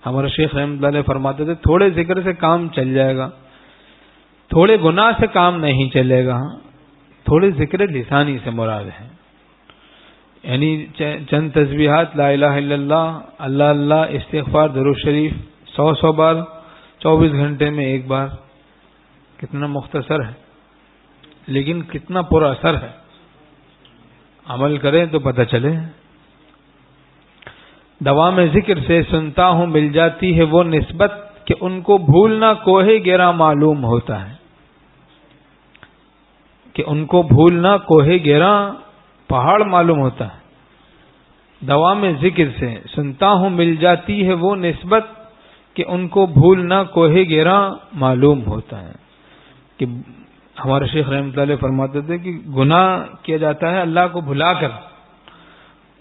ہمارے شیخ رحمۃ اللہ علیہ فرماتے تھے تھوڑے ذکر سے کام چل جائے گا، تھوڑے گناہ سے کام نہیں چلے گا، تھوڑے ذکر لسانی سے مراد ہے، یعنی چند تسبیحات لا الہ الا اللہ، اللہ اللہ، استغفار، درود شریف 100 بار 24 گھنٹے میں ایک بار، کتنا مختصر ہے لیکن کتنا پر اثر ہے، عمل کریں تو پتہ چلے۔ دوام ذکر سے سنتا ہوں مل جاتی ہے وہ نسبت کہ ان کو بھولنا کوہ گرا معلوم ہوتا ہے، کہ ان کو بھولنا کوہ گرا پہاڑ معلوم ہوتا ہے۔ دوام ذکر سے سنتا ہوں مل جاتی ہے وہ نسبت کہ ان کو بھولنا کوہ گرا معلوم ہوتا ہے، کہ ہمارے شیخ رحمۃ اللہ علیہ فرماتے تھے کہ گناہ کیا جاتا ہے اللہ کو بھلا کر،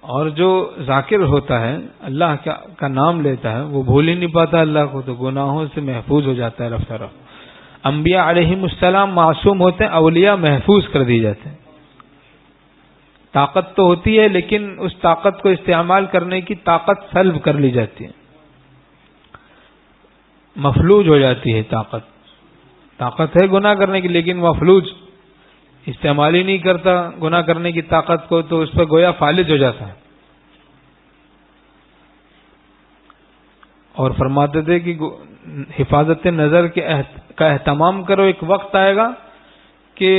اور جو ذاکر ہوتا ہے اللہ کا نام لیتا ہے وہ بھول ہی نہیں پاتا اللہ کو، تو گناہوں سے محفوظ ہو جاتا ہے رفتہ رفتہ۔ انبیاء علیہم السلام معصوم ہوتے ہیں، اولیاء محفوظ کر دی جاتے ہیں۔ طاقت تو ہوتی ہے لیکن اس طاقت کو استعمال کرنے کی طاقت سلب کر لی جاتی ہے، مفلوج ہو جاتی ہے طاقت ہے گناہ کرنے کی لیکن مفلوج، استعمال ہی نہیں کرتا گناہ کرنے کی طاقت کو، تو اس پر گویا فالج ہو جاتا ہے۔ اور فرماتے تھے کہ حفاظت نظر کا اہتمام کرو، ایک وقت آئے گا کہ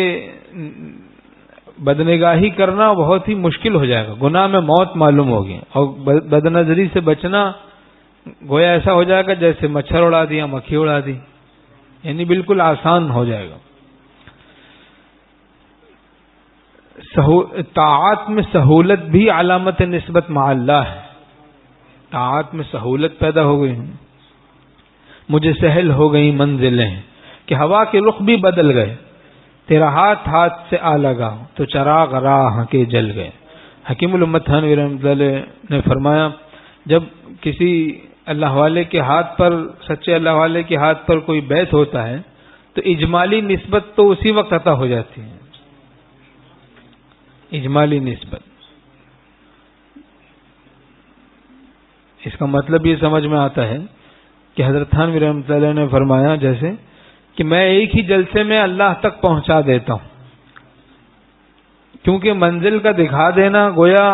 بدنگاہی کرنا بہت ہی مشکل ہو جائے گا، گناہ میں موت معلوم ہوگی، اور بد نظری سے بچنا گویا ایسا ہو جائے گا جیسے مچھر اڑا دیا، مکھی اڑا دی، یعنی بالکل آسان ہو جائے گا۔ طاعات میں سہولت بھی علامت نسبت مع اللہ ہے، طاعات میں سہولت پیدا ہو گئی، مجھے سہل ہو گئی منزلیں کہ ہوا کے رخ بھی بدل گئے، تیرا ہاتھ سے آ لگا تو چراغ راہ کے جل گئے۔ حکیم الامت تھانوی رحمۃ اللہ علیہ نے فرمایا جب کسی اللہ والے کے ہاتھ پر، سچے اللہ والے کے ہاتھ پر کوئی بیعت ہوتا ہے تو اجمالی نسبت تو اسی وقت عطا ہو جاتی ہے، اجمالی نسبت۔ اس کا مطلب یہ سمجھ میں آتا ہے کہ حضرت تھانوی رحمۃ اللہ علیہ نے فرمایا جیسے کہ میں ایک ہی جلسے میں اللہ تک پہنچا دیتا ہوں، کیونکہ منزل کا دکھا دینا گویا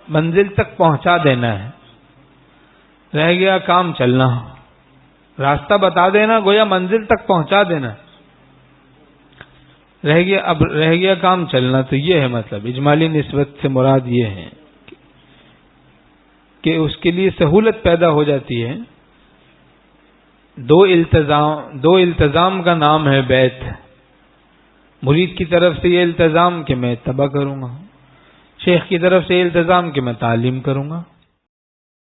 منزل تک پہنچا دینا ہے، رہ گیا کام چلنا، راستہ بتا دینا گویا منزل تک پہنچا دینا، رہ گیا کام چلنا، تو یہ ہے مطلب اجمالی نسبت سے مراد یہ ہے کہ اس کے لیے سہولت پیدا ہو جاتی ہے۔ دو التزام کا نام ہے بیعت، مرید کی طرف سے یہ التزام کہ میں اتباع کروں گا، شیخ کی طرف سے یہ التزام کہ میں تعلیم کروں گا۔